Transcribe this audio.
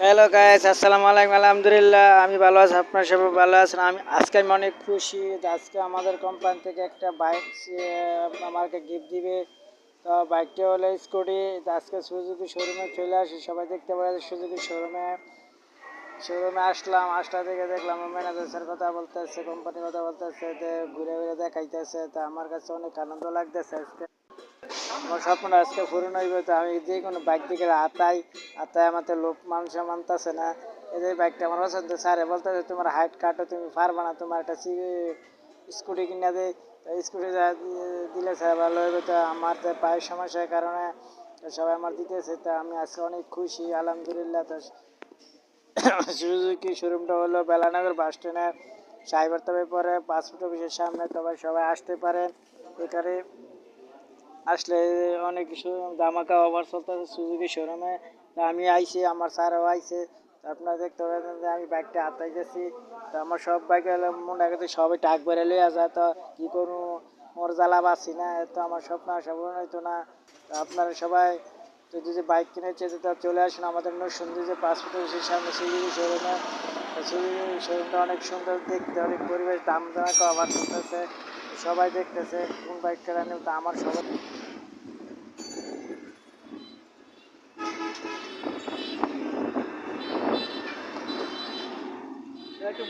Hello guys, আসসালামু আলাইকুম। আলহামদুলিল্লাহ আমি ভালো আছি, আপনার সবাই ভালো আছেন। আমি অনেক খুশি যে আজকে আমাদের কোম্পানি থেকে একটা বাইক আমাকে গিফট দিবে। তো বাইকটা হলো স্কুটি। আজকে সুজুকি শোরুমে চলে আসি, সবাই দেখতে পারে সুজুকি শোরুমে আসলা থেকে দেখলাম ম্যানেজার স্যার কথা বলতেছে, কোম্পানির কথা বলতেছে, ঘুরে ঘুরে দেখাইতেছে। তা আমার কাছে অনেক আনন্দ লাগতেছে আজকে। আমার স্বপ্ন আজকে পূরণ হইবে। তো আমি যে কোনো বাইক দিকে আতায় আমাদের লোক মানুষ মানতেছে না। এই যে বাইকটা আমার পছন্দ, স্যারে বলতেছে তোমার হাইট কাটো, তুমি পারবে না, তোমার একটা স্কুটি কিনে দেয়। তো স্কুটি দিলে স্যার ভালো হইবে। তো আমার যে পায়ের সমস্যার কারণে সবাই আমার দিতেছে। তো আমি আজকে অনেক খুশি, আলহামদুলিল্লাহ। তো সুজুকি শোরুমটা হলো বেলানগর বাস স্ট্যান্ডের সাইবার তবে পরে পাসপোর্ট অফিসের সামনে। তবে সবাই আসতে পারেন এখানে আসলে। অনেক কিছু ধামাকা অফার চলতেছে সুজুকি শোরুমে। তা আমি আইছি, আমার স্যারও আইছে। তো আপনারা দেখতে পাবেন যে আমি বাইকটা হাতাই গেছি। তো আমার সব বাইক মনে রাখতে সবাই টাক বেড়ে লইয়া যায়। তো কী করবো, মোর জ্বালা বাঁচি না, তো আমার স্বপ্ন আশা পূরণ হইতো না। তো আপনারা সবাই যদি যে বাইক কিনেছে তো চলে আসুন আমাদের সুন্দর যে পাসপোর্ট অফিসের সামনে সুজুকি শোরুমে। সুজুকি শোরুমটা অনেক সুন্দর দেখতে, অনেক পরিবেশ, দাম দামাকে অফার চলতেছে। সবাই দেখতেছে কোন বাইকটা নেব। তো আমার সবাই একটু